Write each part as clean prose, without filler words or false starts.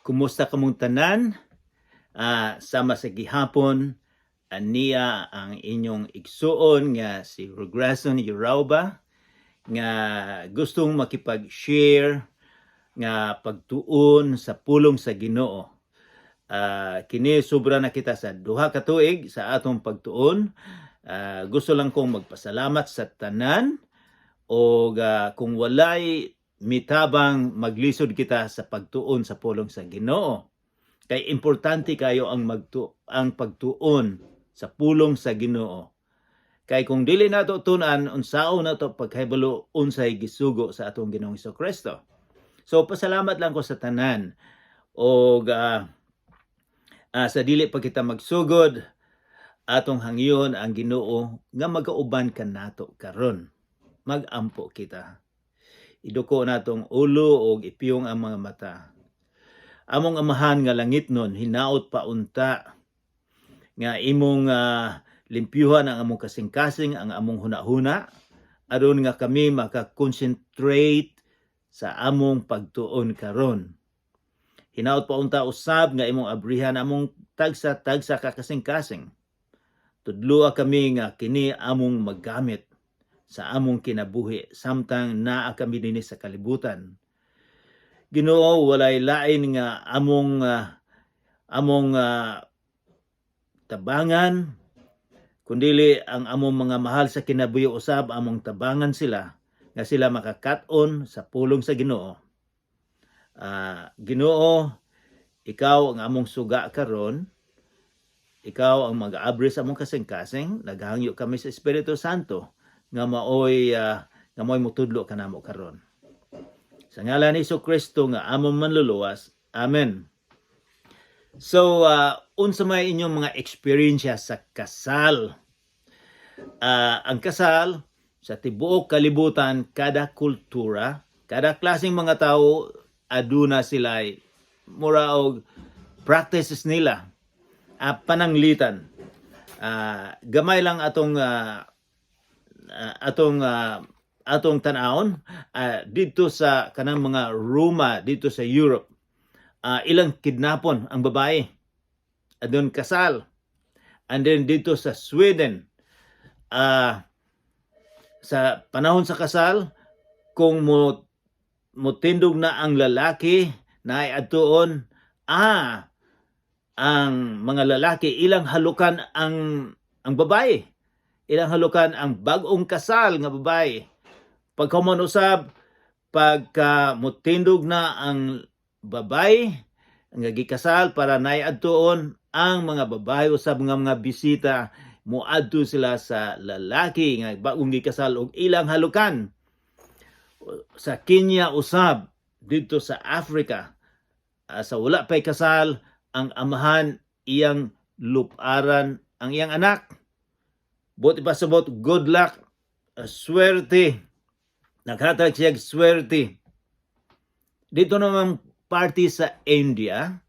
Kumusta kamong tanan? Sama sa gihapon, aniya ang inyong igsuon nga si Regreson Urauba nga gustong makipag-share nga pagtuon sa pulong sa Ginoo. Kini sobra na kita sa duha ka tuig sa atong pagtuon. Gusto lang kong magpasalamat sa tanan o kung walay mitabang maglisod kita sa pagtuon sa pulong sa Ginoo. Kay importante kayo ang pagtuon sa pulong sa Ginoo. Kay kung dili nato tun-an unsaon nato pagkahibalo unsay gisugo sa atong Ginoong Hesukristo. So pasalamat lang ko sa tanan o sa dili pa kita magsugod atong hangyon ang Ginoo nga magauban kanato karon. Magampo kita. Iduko natong ulo o ipiyong ang mga mata. Among amahan nga langit nun, hinaot pa unta nga imong limpyuhan ang among kasing-kasing, ang among hunahuna, aron nga kami makakonsentrate sa among pagtuon karon. Hinaot pa unta usab nga imong abrihan among tagsa-tagsa ka kasing-kasing. Tudloa kami nga kini among maggamit sa among kinabuhi samtang naa kami dinhi sa kalibutan. Ginoo, walay lain nga among tabangan, kundili ang among mga mahal sa kinabuhi usab among tabangan sila nga sila makakaton sa pulong sa Ginoo. Ginoo, ikaw ang among suga karon, ikaw ang mag-aabri sa among kasing-kasing, naghangyo kami sa Espiritu Santo nga maoy mutudlo kanamo karon. Sa ngalan ni Hesukristo nga among manluluwas. Amen. So, unsa may inyong mga experience sa kasal? Ang kasal sa tibuok kalibutan, kada kultura, kada klaseng mga tao aduna sila mura og practices nila. Pananglitan. Gamay lang atong tanawon dito sa kanang mga Roma dito sa Europe. Ilang kidnapon ang babae. Adun kasal. And then dito sa Sweden, sa panahon sa kasal, kung mutindog na ang lalaki na ay adtuon, ang mga lalaki ilang halukan ang babae. Ilang halukan ang bagong kasal nga babae. Pagkaman usab, pagka mutindog na ang babae nga gikasal para naiadtuon, ang mga babae usab nga mga bisita moadto sila sa lalaki nga bagong gikasal og ilang halukan. Sa Kenya usab, dito sa Africa, sa wala pay kasal, ang amahan iyang luparan ang iyang anak. Buti pa sabot, good luck, swerte. Naghatag siya swerte. Dito naman party sa India,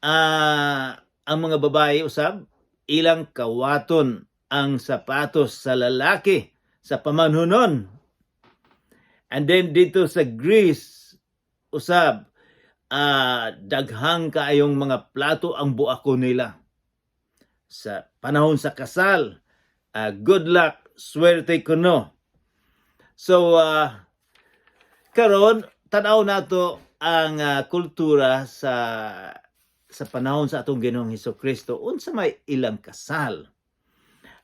ang mga babae usab, ilang kawaton ang sapatos sa lalaki sa pamanhunon. And then dito sa Greece, usab, daghang kaayong mga plato ang buako nila. Sa panahon sa kasal, good luck, swerte kuno. So, karon tanaw nato ang kultura sa panahon sa atong Ginoong Hesukristo. Unsa may ilang kasal?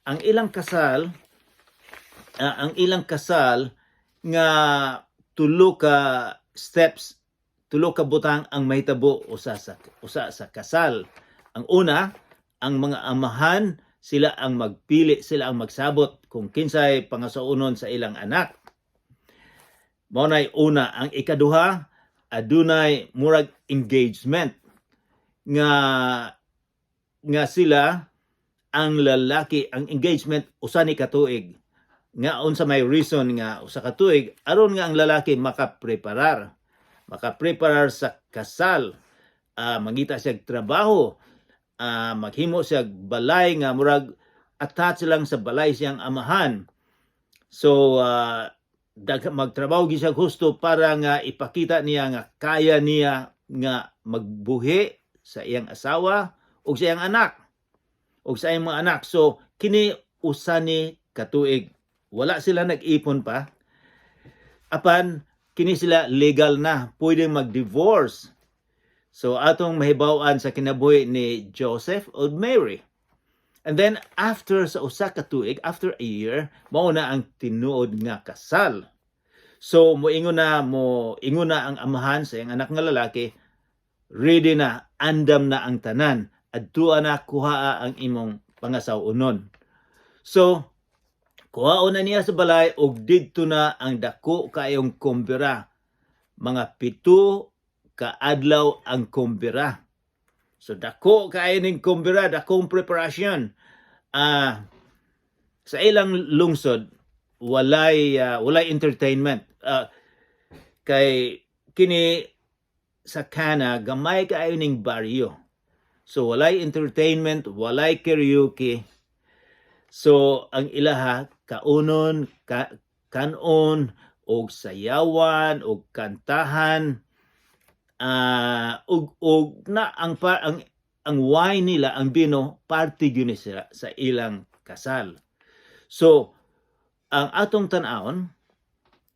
Ang ilang kasal nga tulo ka steps, tulo ka butang ang mahitabo usa sa kasal. Ang una, ang mga amahan sila ang magpili, sila ang magsabot kung kinsay pangasaunon sa ilang anak. Maunay una. Ang ikaduha, adunay murag engagement nga sila ang lalaki, ang engagement usa ni katuig. Nga unsa may reason nga usa ka tuig aron nga ang lalaki makapreparar sa kasal. Mangita siya trabaho, maghimo siya balay nga murag attach lang sa balay siyang amahan. So magtrabaho gyud siya gusto para nga ipakita niya nga kaya niya nga magbuhi sa iyang asawa o sa iyang anak o sa iyang mga anak. So kini usa ni katuig, wala sila nag-ipon pa, apan kini sila legal na, pwede mag-divorce. So atong mahibaw-an sa kinabuhi ni Joseph o Mary. And then after sa usa ka tuig, after a year, mao na ang tinuod nga kasal. So moingon na ang amahan sa iyang anak nga lalaki, ready na, andam na ang tanan, adtua na kuhaa ang imong pangasawunon. So kuhaon na niya sa balay og didto na ang dako kaayong kumbira. Mga 7 ka adlaw ang kumbira. So dako kaayo ning kumbira, dakong preparasyon. Sa ilang lungsod walay entertainment. Kay kini sa Cana gamay kaayo ning baryo. So walay entertainment, walay karaoke. So ang ilaha kaunon, kanon og sayawan og kantahan, og na ang wine nila, ang bino, party gyud sila sa ilang kasal. So ang atong tan-awon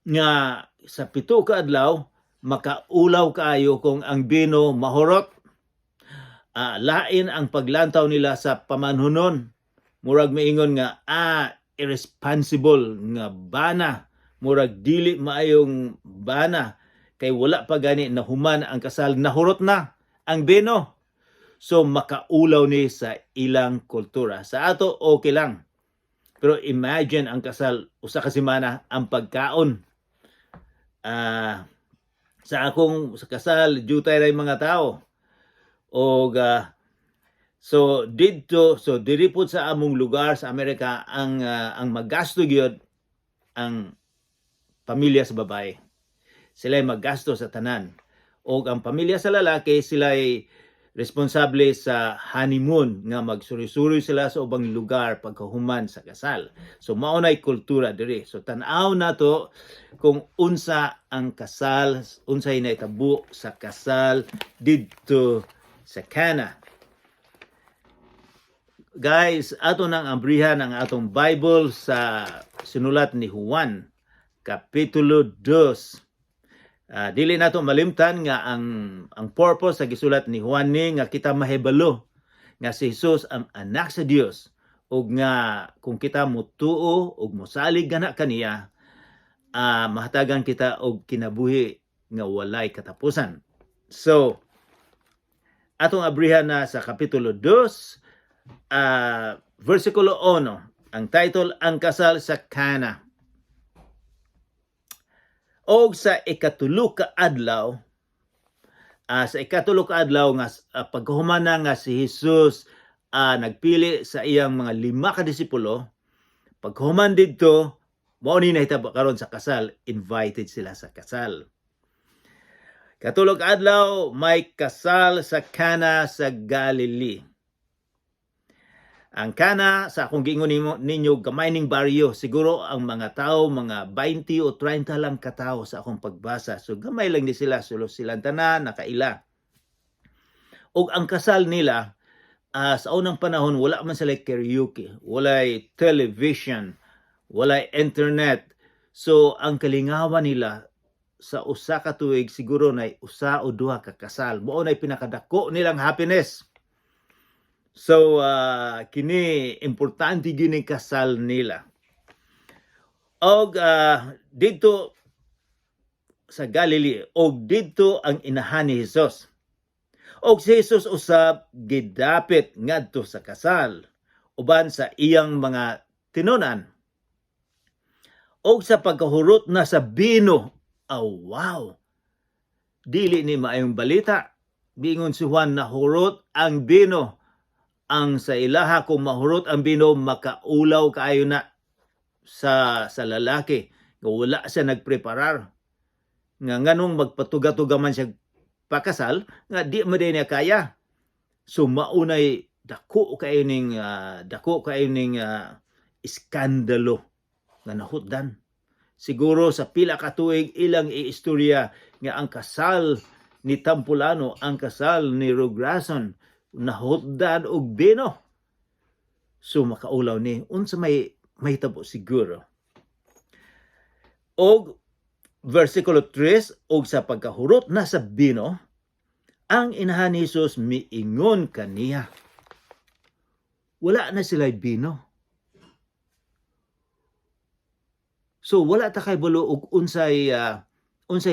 nga sa 7 ka adlaw makaulaw kaayo kung ang bino mahurot. Lain ang paglantaw nila sa pamanhunon. Murag maingon nga irresponsible nga bana, murag dili maayong bana kay wala pa gani nahuman ang kasal, nahurot na ang bino. So makaulaw ni sa ilang kultura. Sa ato okay lang. Pero imagine ang kasal usa ka semana ang pagkaon. Sa akong sa kasal jutay ray mga tao. Og so diri pud sa among lugar sa Amerika ang maggasto gyud ang pamilya sa babae. Sila maggasto sa tanan. Og ang pamilya sa lalaki sila'y responsable sa honeymoon nga magsuri-suri sila sa ubang lugar pagkahuman sa kasal. So maunay kultura diri. So tan-aw nato kung unsa ang kasal, unsay nahitabo sa kasal didto sa Cana. Guys, ato nang ambrihan ang atong Bible sa sinulat ni Juan, Kapitulo 2. Dili nato malimtan nga ang purpose sa gisulat ni Juan ni nga kita mahibalo nga si Jesus ang anak sa Dios ug nga kung kita motuo ug mosalig gana kaniya, mahatagan kita og kinabuhi nga walay katapusan. So atong abrihan na sa Kapitulo 2, versikulo 1. Ang title, Ang Kasal sa Cana. Og sa ikatulo ka adlaw, nga pagkahuman na nga si Jesus nagpili sa iyang mga 5 ka disipulo, pagkahuman didto mao ni nahitabo karon sa kasal, invited sila sa kasal. Katulog adlaw may kasal sa Cana sa Galilee. Ang Cana, sa akong giingon ninyo, gamay ning baryo. Siguro ang mga tao, mga 20 o 30 lang katao sa akong pagbasa. So gamay lang ni sila. Sulo silang tanan, nakaila. O ang kasal nila, sa unang panahon, wala man sila karaoke. Walay television. Walay internet. So ang kalingawan nila, sa usa ka tuig, siguro na usa o duha ka kasal. Mao na pinakadako nilang happiness. So, kini importante gini kasal nila. Og dito sa Galilee, og dito ang inahan ni Jesus. Og si Jesus usab gidapit ngadto sa kasal uban sa iyang mga tinunan. Og sa pagkahurot na sa bino, wow! Dili ni maayong balita. Bingon si Juan na hurot ang bino. Ang sa ilaha kung mahurot ang bino, makaulaw kaayo na sa lalaki. Wala siya nagpreparar. Nganong magpatuga-tuga man siya pakasal, nga di mo din niya kaya. So maunay dako kayo ning iskandalo nga nahutdan. Siguro sa pila ka tuig ilang iistorya nga ang kasal ni Tampulano ang kasal ni Rograson nahutdan og bino. So makaulaw ni unsa may tabo siguro. Og versikulo 3, og sa pagkahurot na sa bino, ang inahan ni Jesus miingon kaniya. Wala na sila bino. So wala ta kay bulo og unsay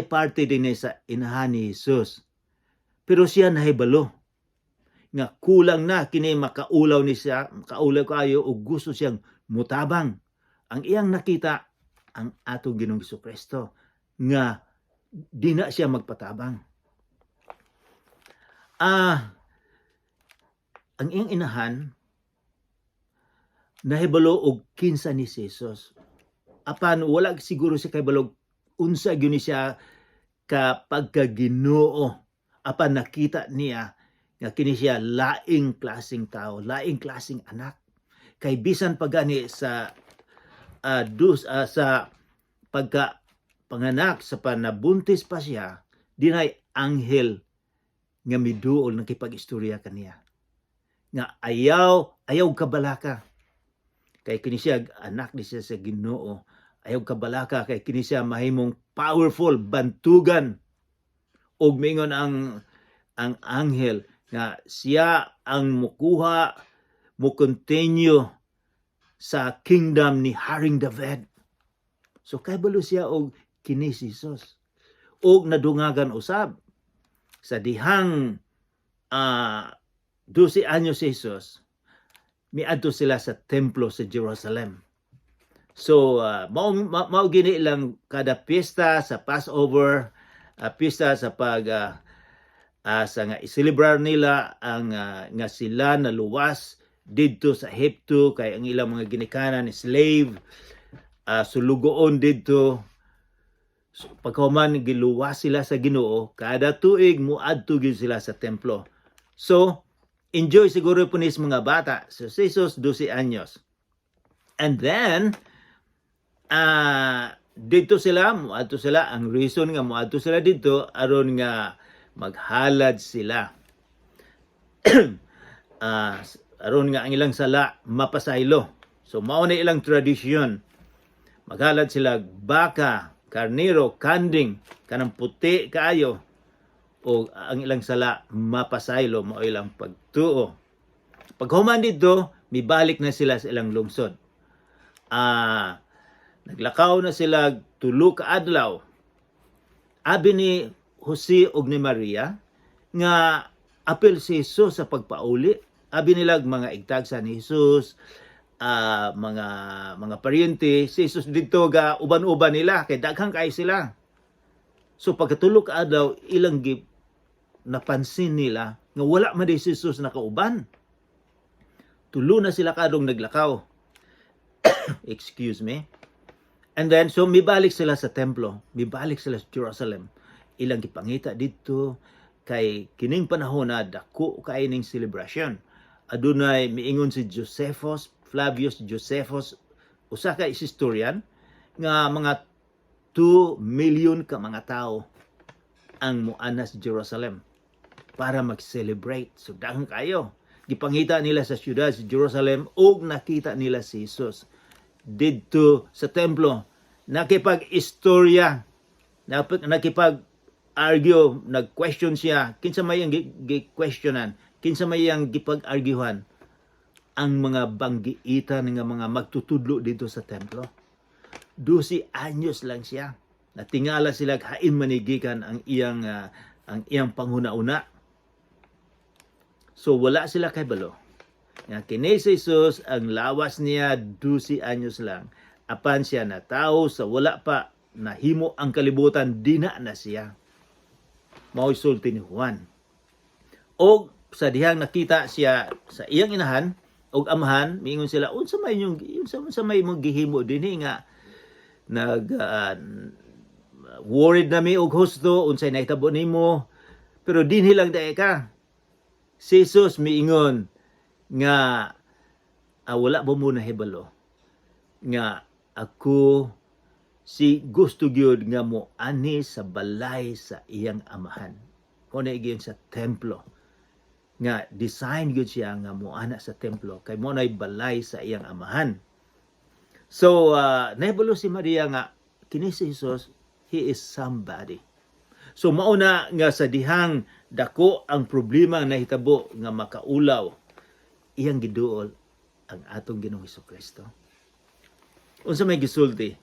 parte din sa inahan ni Jesus. Pero siya nahibalo nga kulang na kini makaulaw ni siya, makaulaw kayo og gusto siyang mutabang. Ang iyang nakita ang atong Ginoong Jesucristo nga di na siya magpatabang. Ang iyang inahan nahibalo og kinsa ni Jesus. Apan wala siguro siya kay balog unsa gyud siya ka pagkaginoo. Apan nakita niya nga kini siya laing klaseng tao, laing klaseng anak. Kay bisan pagani sa sa pagka panganak sa panabuntis pa siya, dinay anghel nga miduol nakipag-istorya kaniya. Nga ayaw kabalaka. Kay kini siya anak ni siya sa Ginoo. Ayaw kabalaka kay kini siya mahimong powerful bantugan. Og mingon ang anghel nga siya ang mukuha mo continue sa kingdom ni Haring David. So kay balo siya og kini si Jesus. Og nadungagan usab sa dihang 12 anyos si Jesus, miadto sila sa templo sa Jerusalem. So mao gini lang kada piyesta sa Passover, piyesta sa sa nga iselebrar nila ang nga sila naluwas didto sa Ehipto kay ang ilang mga ginikanan ni slave sulugoon didto. So, pagkahuman giluwas sila sa Ginoo, kada tuig muadto gyud sila sa templo. So enjoy siguro po nis mga bata. So Jesus 12 anyos. And then dito sila muadto sila, ang reason nga muadto sila dito aron nga maghalad sila. Aron nga ang ilang sala mapasaylo. So mao na ilang tradisyon. Maghalad sila baka, karnero, kanding, kanang puti kaayo, o ang ilang sala mapasaylo, mao ilang pagtuo. Paghuman dito, mibalik na sila sa ilang lungsod. Naglakaw na sila 3 ka adlaw. Abi ni Jose ug ni Maria nga apil si Jesus sa pagpauli. Abi nila mga igtagsa ni Jesus, mga paryente, si Jesus dito ga uban-uban nila kay daghang kay sila. So pagkatulo ka adlaw ilang napansin nila nga wala man di si Jesus nakauban. Tulo na sila kadong naglakaw. Excuse me. And then so mibalik sila sa templo, mibalik sila sa Jerusalem. Ilang gipangita dito kay kining panahon na dako kay ning celebration. Adunay miingon si Josephus, Flavius Josephus, usa ka historian nga mga 2 million ka mga tao ang muanas Jerusalem para mag-celebrate. So daghang kayo. Gipangita nila sa syudad sa Jerusalem ug nakita nila si Jesus didto sa templo. Nakipag-istorya, nakipag-argue, nag-question siya. Kinsa may ang gi-questionan, kinsa may ang gipag-arguhan ang mga banggiitan nga mga magtutudlo dito sa templo. 12 anyos lang siya. Natingala sila hain manigikan ang iyang panghuna-una. So wala sila kay balo. Nga kini si Jesus ang lawas niya 12 anyos lang. Apan siya na tao sa wala pa nahimo ang kalibutan, dina na siya. Mao'y sulti ni Juan. Og sa dihang nakita siya sa iyang inahan og amahan, miingon sila unsa may mong gihimo dinhi nga worried na mi og husto unsay nahitabo nimo, pero dinhi lang dae ka. Si Jesus miingon nga wala ba mo nahibalo nga ako si gusto gyud nga mo ani sa balay sa iyang amahan. Una gyud sa templo. Nga design gyud siya nga moana sa templo kay mo nay balay sa iyang amahan. So nahibalo si Maria nga kini si Jesus, he is somebody. So mauna nga sa dihang dako ang problema nga nahitabo nga makaulaw, iyang giduol ang atong Ginoong Hesukristo. Unsa may gisulti?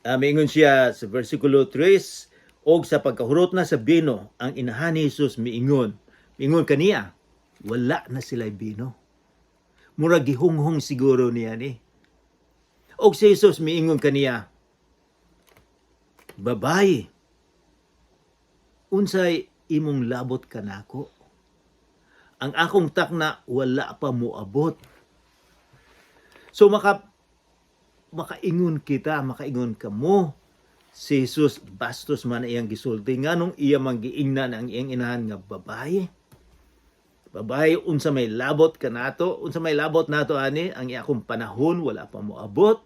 Miingon siya sa versikulo 3, og sa pagkahurot na sa bino, ang inahan ni Jesus miingon kaniya, wala na sila bino. Mura gihunghong siguro niya ni. Og si Jesus miingon kaniya, babae, unsay imong labot kanako? Ang akong takna wala pa moabot. So makaingon ka mo, si Jesus bastos man iyang gisulti nganong iya manggiingnan ang iyang inahan nga babae. Babae, unsa may labot kanato? Unsa may labot nato ani? Ang akong panahon wala pa moabot.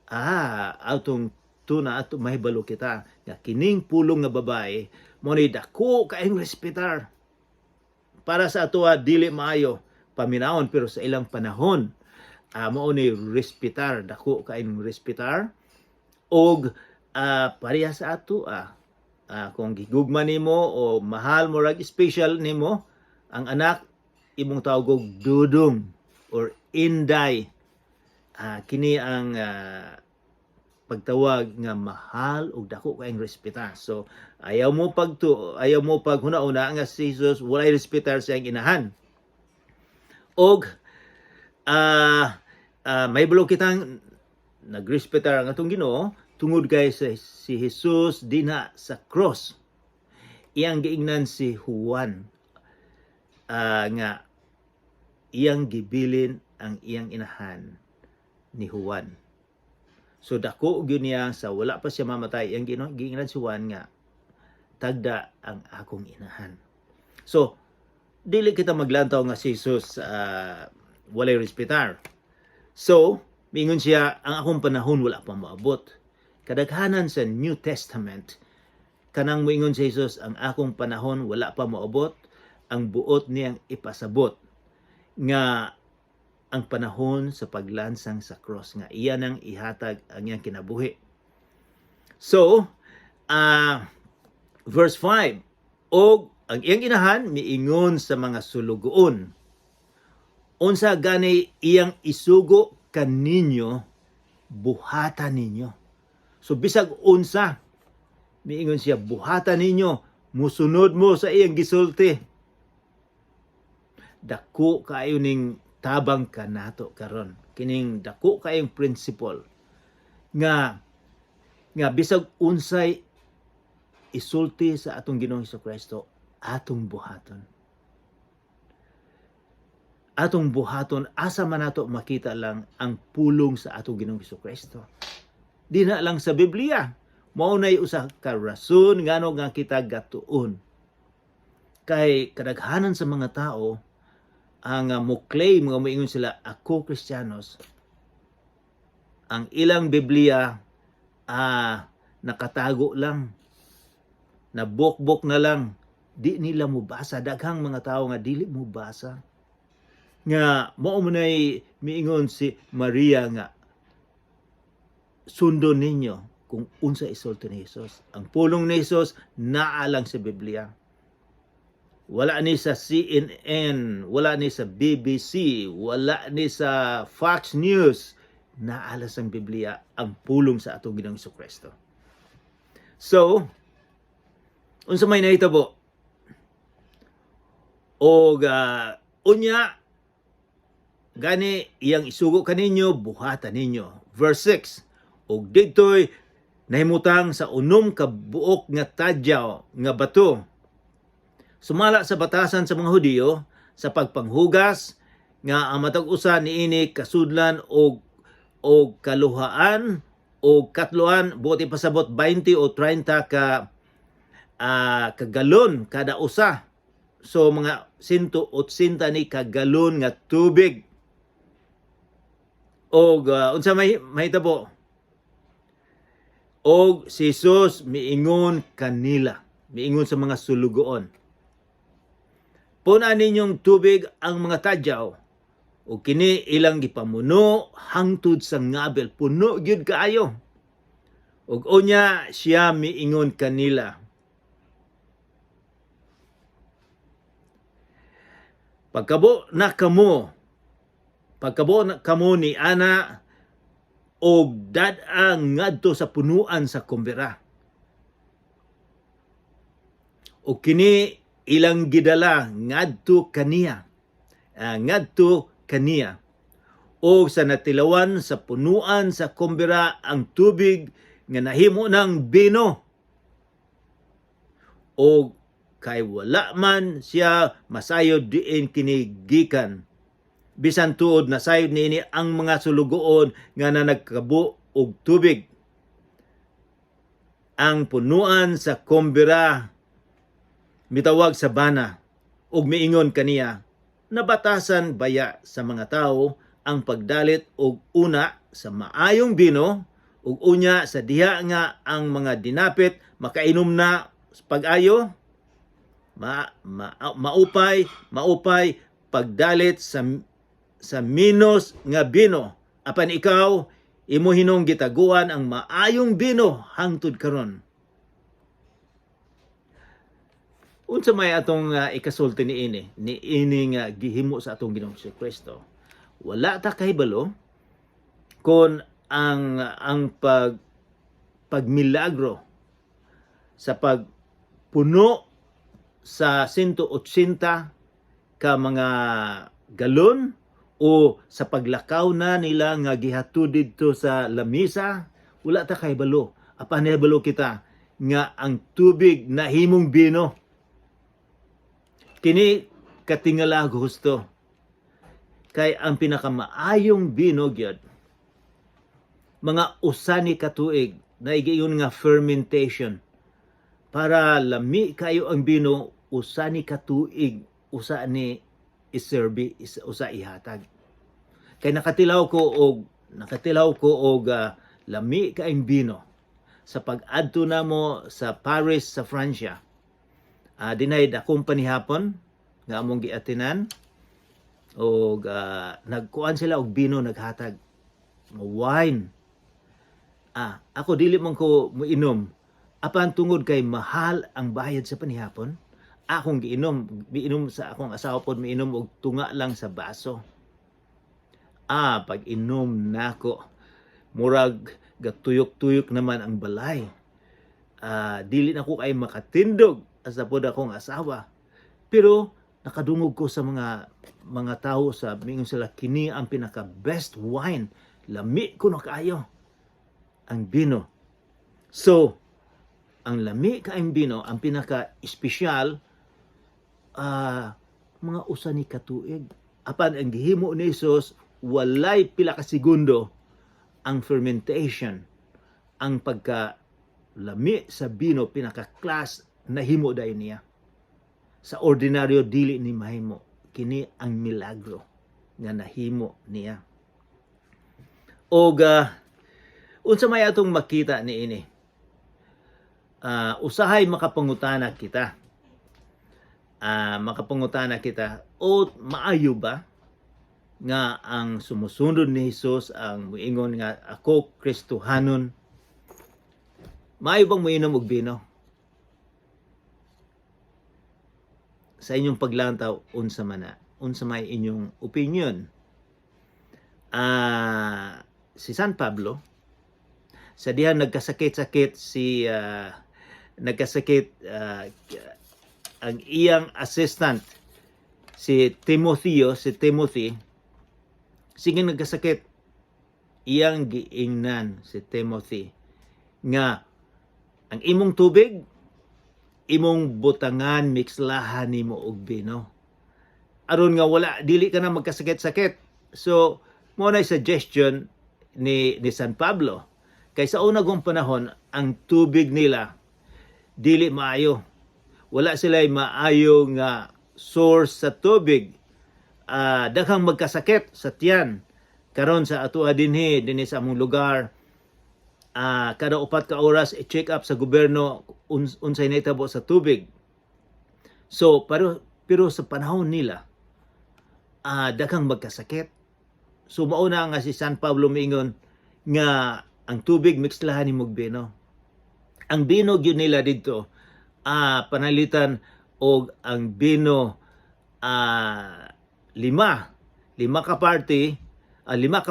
Atong tuna ato mahibalo kita nga kining pulong nga babae mo ni dako kaayong respetar. Para sa ato dili maayo paminawon, pero sa ilang panahon mao ni respetar, dako kaayong respetar. Og pareha sa ato kung gigugma nimo o mahal mo rag special nimo ang anak, imong tawag og dudong or inday. Kini ang pagtawag nga mahal og dako kaayong respetar. So ayaw mo paghuna-una nga si Jesus walay respetar sa iyang inahan. Og may bulog kitang nagrespetar ang atong Ginoo tungod kay si Jesus dinha sa cross. Iyang giingnan si Juan nga iyang gibilin ang iyang inahan ni Juan. So dako gyud niya sa wala pa siya mamatay, iyang giingnan si Juan nga tagda ang akong inahan. So dili kita maglantaw nga si Jesus walay respetar. So mingon siya, ang akong panahon wala pa maabot. Kadaghanan sa New Testament, kanang moingon si Jesus, ang akong panahon wala pa maabot, ang buot niyang ipasabot nga ang panahon sa paglansang sa cross, nga iyan ang ihatag ang iyang kinabuhi. So, verse 5, og ang iyang inahan miingon sa mga sulugoon, unsa gani iyang isugo kaninyo, buhatan ninyo. So bisag unsa, miingon siya, buhatan ninyo, musunod mo sa iyang gisulti. Dako kaayo ning tabang kanato karon. Kining dako kaayong principle nga bisag unsay isulti sa atong Ginoong Hesukristo, atong buhaton. Atong buhaton, asa man nato makita lang ang pulong sa atong Ginoong Hesukristo. Di na lang sa Biblia. Mao nay usa ka rason ngano nga kita gatuon. Kay kadaghanan sa mga tao ang mo-claim nga moingon sila, ako Kristiyanos. Ang ilang Biblia nakatago lang. Nabok-bok na lang. Di nila mo basa. Daghang mga tao nga dili mo basa. Nga mao mo nay miingon si Maria nga sundon ninyo kung unsa isulti ni Jesus. Ang pulong ni Jesus naa lang sa Biblia. Wala ni sa CNN, wala ni sa BBC, wala ni sa Fox News. Naala sang Biblia ang pulong sa atong Ginoong Hesukristo. So, unsa may nahitabo? Og unya gani iyang isugo kaninyo, buhatan ninyo. Verse 6, og didtoy nahimutang sa unom ka buok nga tadyaw nga bato. Sumala sa batasan sa mga Hudiyo sa pagpanghugas nga ang matag usa niini kasudlan og kaluhaan o katluan, buti pasabot 20 o 30 ka galon kada usa. So mga 180 ni kagalon nga tubig. Og unsa may mahitabo? O si Jesus miingon kanila, miingon sa mga sulugoon. Puna ninyong tubig ang mga tadyaw, o kini ilang gipamuno hangtod sa ngabel, puno gyud kaayo. Ug unya siya miingon kanila, pagkabo na kamo ni ana og dad-a ngadto sa punuan sa kumbera. O kini ilang gidala ngadto kaniya. O sa natilawan sa punuan sa kumbera ang tubig nga nahimo ng bino. O kay wala man siya masayod diin kini gikan. Bisan tuod na sayod niini ang mga sulugoon nga na nagkabo og tubig. Ang punuan sa kumbera mitawag sa bana ug miingon kaniya, nabatasan baya sa mga tao ang pagdalit og una sa maayong bino ug unya sa diha nga ang mga dinapit makainom na pag-ayo maupay pagdalit sa minos nga bino, apan ikaw imo hinong gitaguan ang maayong bino hangtod karon. Unsa may atong ikasulti niini nga gihimo sa atong Ginoong Kristo. Wala ta kahibalo kon ang pagmilagro sa pagpuno sa 180 ka mga galon o sa paglakaw na nila nga gihatod dito sa lamisa, wala ta kahibalo. Apan nahibalo kita nga ang tubig nahimong bino. Kini katingala gusto. Kay ang pinakamaayong bino gyud mga usani ka tuig na igiyon nga fermentation. Para lami kayo ang bino, usani ka tuig usa ni iserbi, usa ihatag. Kay nakatilaw ko og lami kaayong bino sa pag-adto namo sa Paris sa Francia. Dinay dakong panihapon nga among giatinan og nagkuan sila og bino naghatag wine. Ako dili man ko moinom apan tungod kay mahal ang bayad sa panihapon. Akong giinom sa akong asawa pod miinom og tunga lang sa baso. Pag inom nako murag gatuyok-tuyok naman ang balay. Dili na ko kay makatindog asa pod akong asawa. Pero nakadungog ko sa mga tao sa mingon sila kini ang pinaka best wine. Lami ko na kaayo ang bino. So ang lami kaayong bino ang pinaka espesyal mga usa ni katuig. Apan ang gihimo ni Jesus walay pila ka segundo ang fermentation, ang pagka lami sa bino pinaka-class nahimo dayon niya. Sa ordinaryo dili ni mahimo. Kini ang milagro nga nahimo niya. Og unsa may atong makita niini? Usahay makapangutana kita. O maayo ba nga ang sumusunod ni Jesus ang muingon nga ako Kristohanon? Maayo bang muinom og bino? Sa inyong paglantaw, unsa may inyong opinion? Si San Pablo, sa diha nagkasakit ang iyang assistant, si Timothy, sige nagkasakit, iyang giingnan si Timothy, nga ang imong tubig, imong butangan, mixlahan nimo og bino. Aron nga wala, dili ka na magkasakit-sakit. So, mo na suggestion ni San Pablo. Kay sa una gong panahon, ang tubig nila, dili maayo. Wala sila maayo nga source sa tubig. Daghang magkasakit sa tiyan. Karon sa atua dinhi sa among lugar, kada 4 ka oras i-check up sa gobyerno unsay nahitabo sa tubig. So pero sa panahon nila daghang magkasakit. So mauna nga si San Pablo miingon nga ang tubig mixlahan nimog bino. Ang bino gyud nila didto panalitan og ang bino lima ka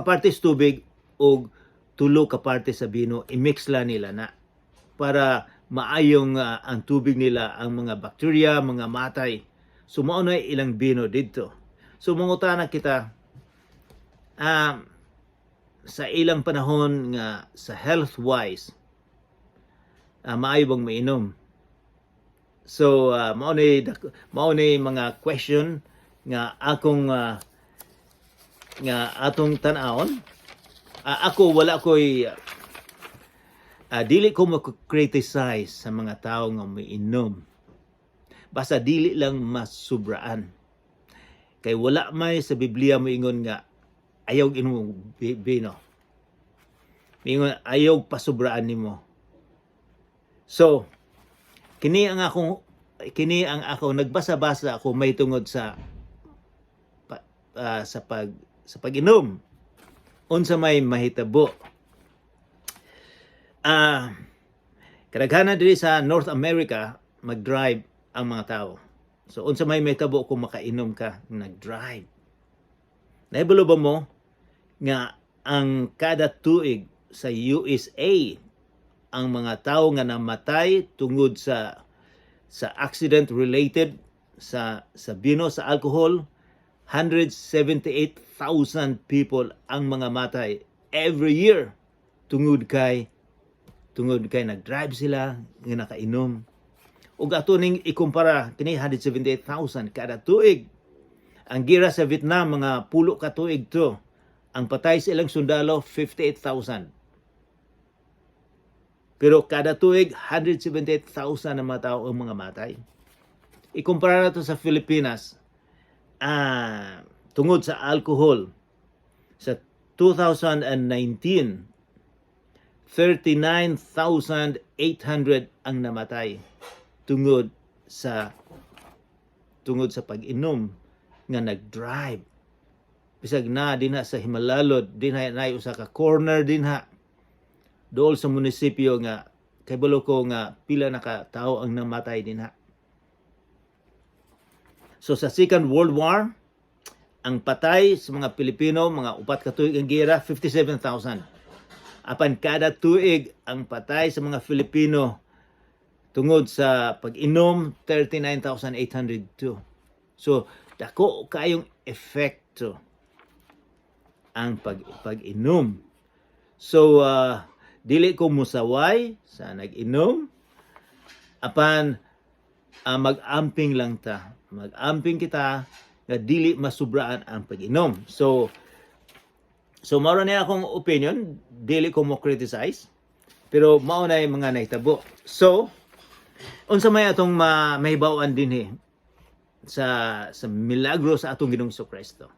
partes tubig og 3 ka parte sa bino, i-mix la nila na para maayong ang tubig nila ang mga bakterya, mga matay. So mao na ilang bino didto. So mangutana kita sa ilang panahon nga sa health wise maayo bang mainom? So mao ni mga question nga akong nga atong tan-awon. Ako wala ko'y dili ko mo-criticize sa mga tao nga umiinom. Basta dili lang masubraan. Kay wala may sa Biblia moingon nga ayaw inom bino. Moingon ayaw pasubraan nimo. So kini ang ako nagbasa-basa ako may tungod sa pag-inom. Unsa may mahitabo. Kadaghanan diri sa North America mag-drive ang mga tao. So unsa may mahitabo kung makainom ka nag-drive. Nahibalo ba mo nga ang kada tuig sa USA ang mga tao nga namatay tungod sa accident related sa bino, sa alcohol, 178,000 people ang mga matay every year tungod kay nag-drive sila nga nakainom. Ug ato ning ikumpara kini 178,000 kada tuig. Ang gira sa Vietnam mga pulo ka tuig to. Ang patay sa ilang sundalo 58,000. Pero kada tuig 178,000 na mga tao ang mga matay. Ikumpara nato sa Pilipinas tungod sa alcohol sa 2019 39,800 ang namatay tungod sa pag-inom nga nag-drive. Bisag na dinha sa Himalalod, dinha na usa ka corner dinha dool sa munisipyo nga kay balo ko nga pila na ka tawo ang namatay dinha. So sa Second World War, ang patay sa mga Pilipino, mga 4 ka tuig ang gera, 57,000. Apan kada tuig ang patay sa mga Filipino tungod sa pag-inom, 39,802. So dako kayong epekto ang pag-inom. So dili ko musaway sa nag-inom. Apan mag-amping lang ta. Mag-amping kita nga dili masubraan ang pag-inom. So mao na akong opinion, dili ko mo criticize, pero mao na yung mga nahitabo. So unsa may atong mahibaw-an dinhi sa milagro sa atong Ginoong Kristo.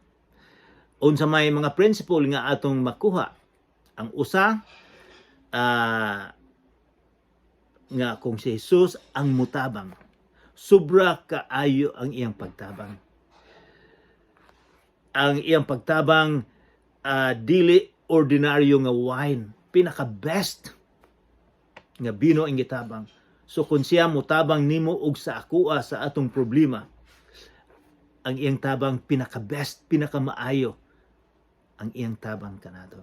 Unsa may mga principle nga atong makuha. Ang usa nga kung si Jesus ang mutabang, sobra kaayo ang iyang pagtabang. Ang iyang pagtabang dili ordinaryo nga wine, pinaka best nga bino ang gitabang. So kung siya mutabang nimo og sa akoa sa atong problema, ang iyang tabang pinaka best, pinaka maayo ang iyang tabang kanato.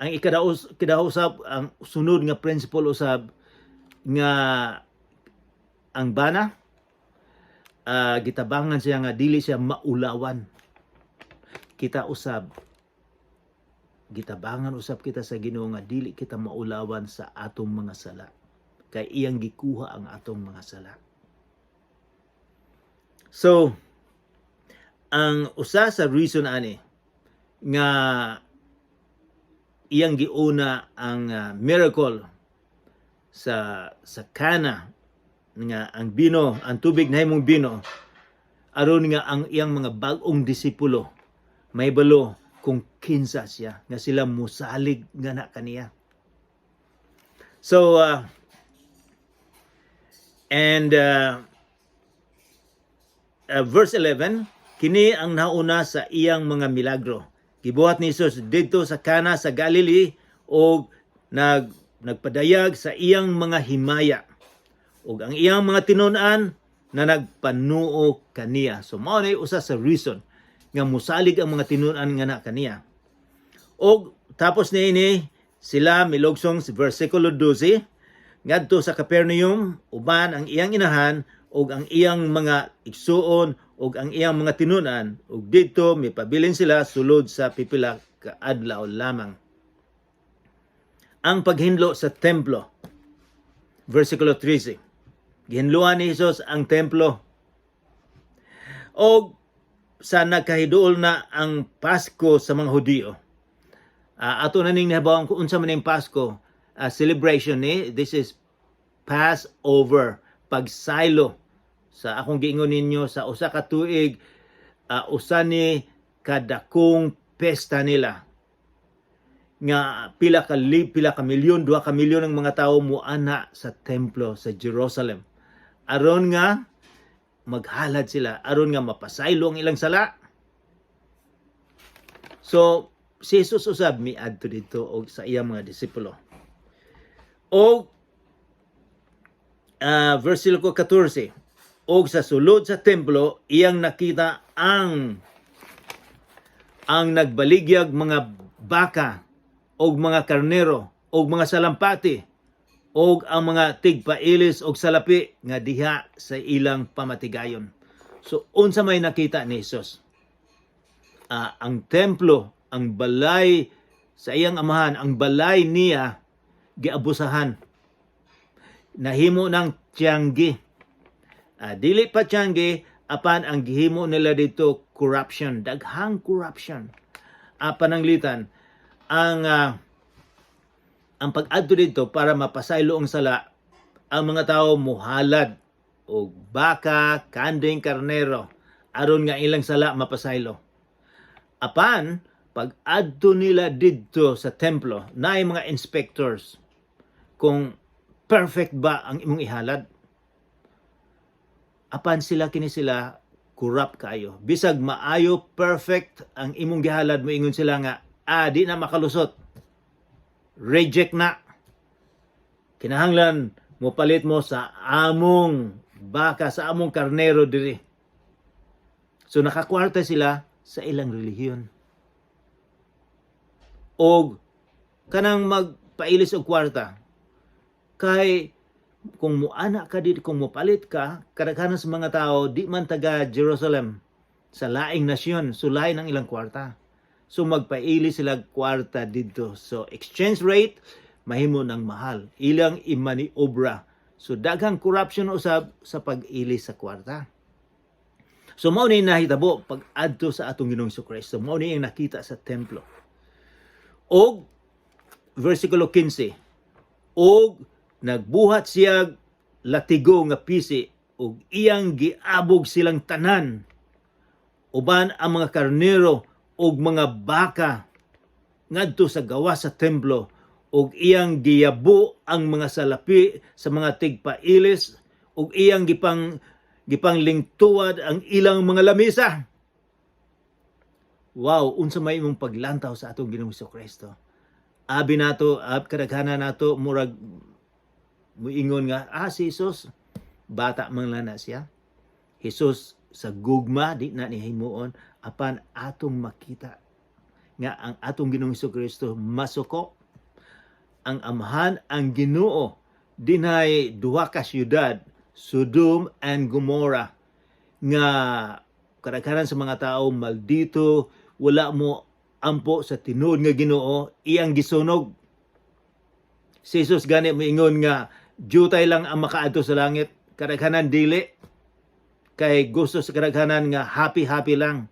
Ang ikadausap, ang sunod nga principle usab nga ang bana gitabangan siya nga dili siya maulawan. Kita usab gitabangan usab kita sa Ginoo nga dili kita maulawan sa atong mga sala. Kay iyang gikuha ang atong mga sala. So ang usa sa reason ani nga iyang giuna ang miracle sa Cana nga ang bino, ang tubig nahimong bino, aron nga ang iyang mga bag-ong disipulo may balo kung kinsa siya nga sila musalig nga na kaniya. So and verse 11, kini ang nauna sa iyang mga milagro. Gibuhat ni Jesus didto sa Cana sa Galilee o nagpadayag sa iyang mga himaya ug ang iyang mga tinun-an na nagpanuo kaniya. So mao ni usa sa reason nga musalig ang mga tinun-an nga na kaniya. Og tapos niini sila milogsong sa versikulo 12 ngadto sa Capernaum uban ang iyang inahan ug ang iyang mga igsuon ug ang iyang mga tinun-an ug didto mipabilin sila sulod sa pipila ka adlaw lamang. Ang paghinlo sa templo, versikulo 13. Gihinluan ni Jesus ang templo. O sa nagkahiduol na ang Pasko sa mga Hudiyo. Ato na ning nahibawan kung unsa man ning Pasko celebration ni. This is Passover, pagsaylo. Sa akong giingon ninyo sa usa ka tuig, usa ni kadakong pesta nila. Nga pila ka milyon, 2 ka milyon ng mga tao muana sa templo sa Jerusalem. Aron nga maghalad sila, aron nga mapasaylo ang ilang sala. So si Jesus usab miadto dito og sa iyang mga disipulo. Og versikulo 14, og sa sulod sa templo iyang nakita ang nagbaligyag mga baka og mga karnero og mga salampati og ang mga tigpailis og salapi nga diha sa ilang pamatigayon. So unsa may nakita ni Jesus? Ang templo, ang balay sa iyang amahan, ang balay niya giabusahan. Nahimo ng tiyanggi. Dili pa tiyanggi, apan ang gihimo nila dito corruption, daghang corruption. Pananglitan ang pag-adto dito para mapasaylo ang sala, ang mga tao muhalad og baka, kanding, karnero aron nga ilang sala mapasaylo. Apan pag-adto nila dito sa templo, naay mga inspectors kung perfect ba ang imong ihalad. Apan sila corrupt kayo. Bisag maayo perfect ang imong gihalad, moingon sila nga di na makalusot. Reject na. Kinahanglan mo palit mo sa among baka, sa among karnero diri. So nakakwarta sila sa ilang relihiyon. Og kanang magpailis og kwarta. Kay kung muana ka dito, kung mupalit ka, kadaghanan sa mga tao di man taga Jerusalem, sa laing nasyon, sulay ng ilang kwarta. So magpaili sila kwarta dito. So exchange rate mahimo ng mahal. Ilang imaniobra. So daghang corruption usab sa pag-ili sa kwarta. So mao ni nahitabo pag-adto sa atong Ginoong Jesucristo. Mao ni ang nakita sa templo. Og versikulo 15. Og nagbuhat siya latigo nga pisi og iyang giabog silang tanan. Uban ang mga karnero og mga baka ngadto sa gawas sa templo og iyang giyabo ang mga salapi sa mga tigpailis og iyang gipanglingtuad ang ilang mga lamisa. Wow, unsa may imong paglantaw sa atong Ginoong Jesucristo. Abi nato, kadaghanan nato murag muingon nga si Jesus bata man lang na siya. Jesus sa gugma di na nihimuon, apan atong makita nga ang atong Ginoong Jesucristo masuko. Ang amahan, ang Ginoo dinay duha ka syudad, Sodom and Gomorrah, nga kadaghanan sa mga tao maldito, wala mo ampo sa tinuod nga Ginoo, iyang gisunog. Si Jesus gani moingon nga jutay lang ang makaadto sa langit, kadaghanan dili. Kay gusto sa kadaghanan nga happy lang.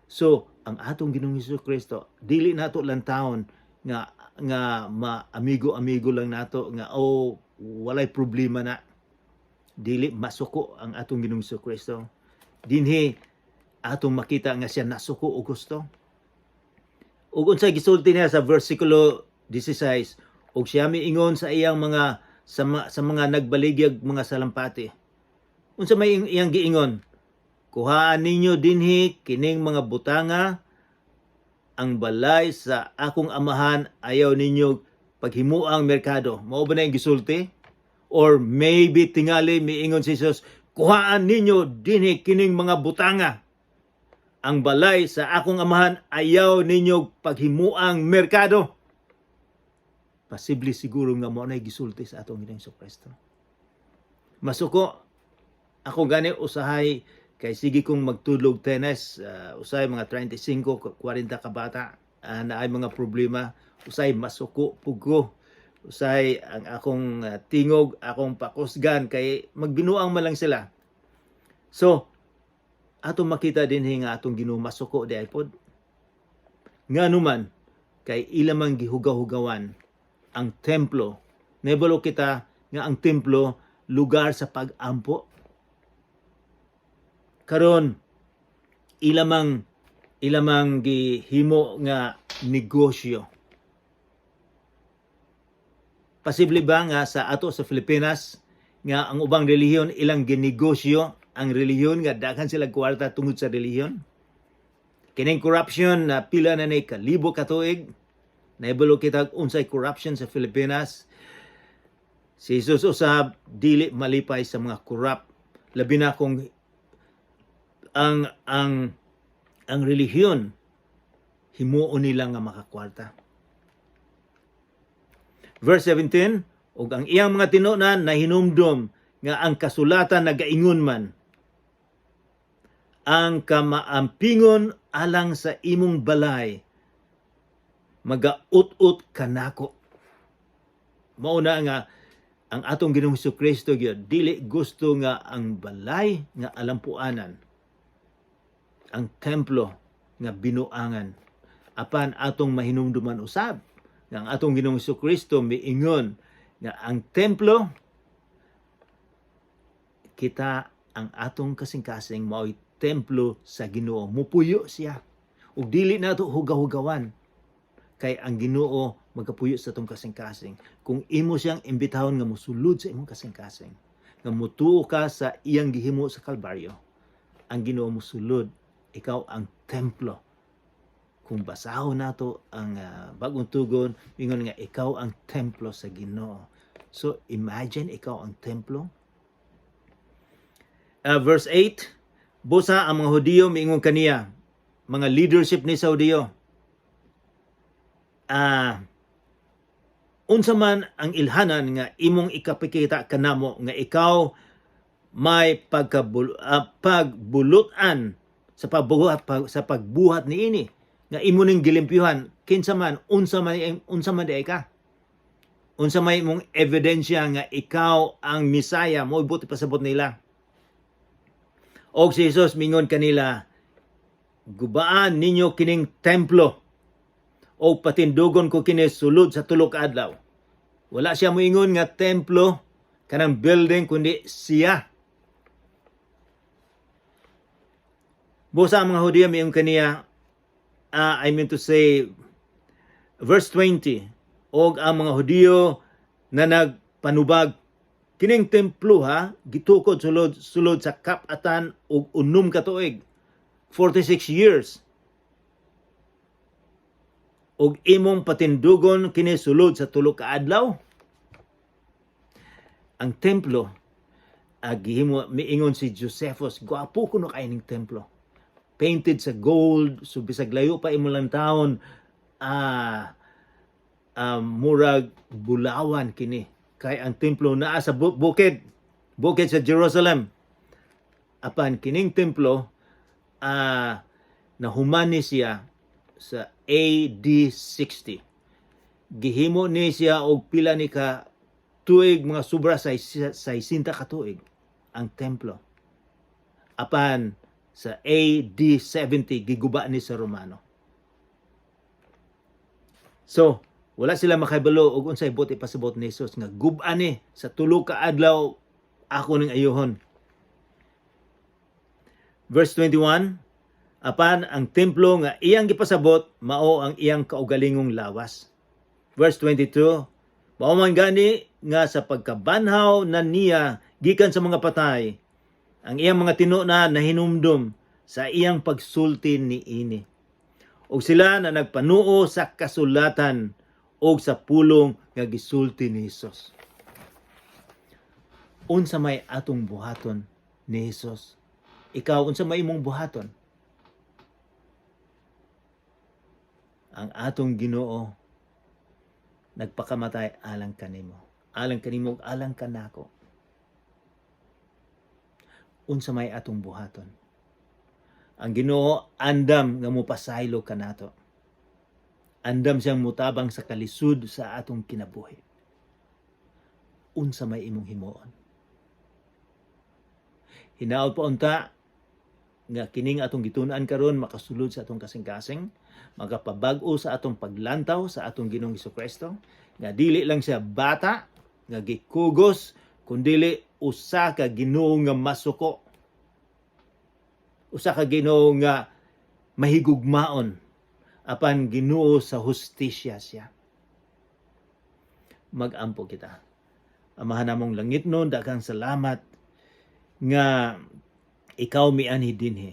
So ang atong Ginoong Jesucristo dili nato lang taon nga amigo lang nato nga walay problema na. Dili masuko ang atong Ginoong Jesucristo. Dinhi atong makita nga siya nasuko og gusto. Ug unsay gisulti niya sa versikulo 16, ug siya miingon sa iyang mga sa mga nagbaligyag mga salampati. Unsa may iyang giingon? Kuhaan ninyo dinhi kining mga butanga, ang balay sa akong amahan ayaw ninyo paghimuang merkado. Mao ba na yung gisulti? Or maybe tingali miingon si Jesus, kuhaan ninyo dinhi kining mga butanga, ang balay sa akong amahan ayaw ninyo paghimuang merkado. Posible siguro nga mo na gisulti sa atong Ginoong Kristo. Masuko ako gani usahay kay sige kong magtudlog tennis, usahay mga 35, 40 ka bata, na ay mga problema, usahay masuko pugo, usahay ang akong tingog, akong pakusgan kay magbinuang man lang sila. So atong makita din nga atong Ginoo masuko di ay pod. Ngano man kay ilamang gihugaw-hugawan ang templo. Nebalo kita nga ang templo lugar sa pag-ampo. Karon ilamang gihimo nga negosyo. Posible ba nga sa ato sa Pilipinas nga ang ubang relihiyon ilang ginegosyo ang relihiyon nga daghan sila kwarta tungod sa relihiyon? Kining corruption na pila na ni kalibo ka tuig, nahibalo kita unsay corruption sa Pilipinas. Si Jesus usab dili malipay sa mga corrupt, labi na kung ang relihiyon himuon nila nga makakwarta. Verse 17, ug ang iyang mga tinunan na hinumdum nga ang kasulatan nagaingon man, ang kamaampingon alang sa imong balay magaut-ut kanako. Mao na nga ang atong Ginoong Kristo gyud dili gusto nga ang balay nga alampuanan, ang templo nga binuangan, apan atong mahinumduman usab nga ang atong Ginoong Kristo miingon nga ang templo kita, ang atong kasing-kasing mao'y templo sa Ginoo. Mupuyo siya ug dili nato hugaw-hugawan kay ang Ginoo magapuyo sa atong kasing-kasing. Kung imo siyang imbitahon nga mosulod sa imong kasing-kasing, nga mutuo ka sa iyang gihimo sa Kalbaryo, ang Ginoo mosulod, ikaw ang templo. Kung basahon nato ang bagong tugon, ingon nga ikaw ang templo sa Ginoo. So imagine ikaw ang templo. Verse 8, busa ang mga Hudiyo miingon kaniya, mga leadership ni sa Hudiyo, unsa man ang ilhanan nga imong ikapikita kanamo nga ikaw may pagbulutan sa pagbuhat niini nga imo ning gilimpyuhan, kinsa man unsa man di ka, unsa may imong ebidensya nga ikaw ang Misaya, mo ibuti pasabot nila. Og si Jesus mingon kanila, gubaan ninyo kining templo o patindugon ko kini sulod sa tulo ka adlaw. Wala siya moingon nga templo kanang building kundi siya. Busa ang mga Hudiyo miingon kaniya, I mean to say verse 20, og ang mga Hudiyo na nagpanubag kining templo gitukod sulod sa kapatan og 6 ka tuig, 46 years. Og imong patindugon kini sulod sa 3 ka adlaw. Ang templo gihimo miingon si Josephus, gwapo kuno kay ning templo. Painted sa gold, so bisag layo pa imo lang taon, murag bulawan kini. Kay ang templo naa sa bukid sa Jerusalem. Apan kining templo nahumani siya sa AD 60. Gihimo ni siya og pila ni ka tuig, mga sobra sa 60 ka tuig ang templo. Apan sa AD 70 giguba ni sa Romano. So wala sila makahibalo og unsay buti pasabot ni Jesus nga gub-an ni sa 3 ka adlaw ako ning ayohon. Verse 21, apan ang templo nga iyang gipasabot mao ang iyang kaugalingong lawas. Verse 22, Mao man gani nga sa pagkabanhaw na niya gikan sa mga patay, ang iyang mga tinuna na hinumdum sa iyang pagsulti ni ini. O sila na nagpanuo sa kasulatan o sa pulong nga gisulti ni Hesus. Unsa may atong buhaton ni Hesus? Ikaw, unsa may imong buhaton? Ang atong Ginoo nagpakamatay alang kanimo. Alang kanimo, alang kanako. Unsa may atong buhaton? Ang Ginoo andam nga mopasaylo kanato. Andam siyang mutabang sa kalisud sa atong kinabuhi. Unsa may imong himuon? Hinaot pa unta nga kining atong gitun-an karon makasulod sa atong kasing-kasing, magapabag-o sa atong paglantaw sa atong Ginoong Hesukristo, nga dili lang siya bata nga gikugos, kundili usa ka Ginoo nga masuko. Usa ka Ginoo nga mahigugmaon, apan Ginoo sa hustisya siya. Mag-ampo kita. Amahan namong langitnon, daghang salamat nga ikaw mianhi dinhi.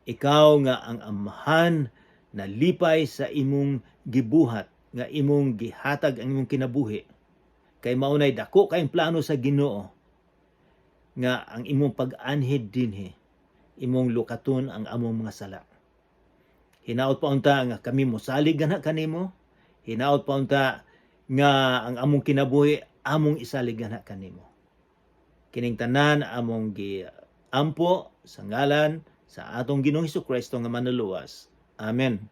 Ikaw nga ang amahan na lipay sa imong gibuhat, nga imong gihatag ang imong kinabuhi. Kay maunay dako kayong plano sa Ginoo nga ang imong pag-anhid dinhi, imong lukaton ang among mga sala. Hinaot pa unta nga kami mosalig gana kanimo. Hinaot pa unta nga ang among kinabuhi among isalig gana kanimo. Kining tanan among giampo sa ngalan sa atong Ginoong Hesukristo nga manuluwas. Amen.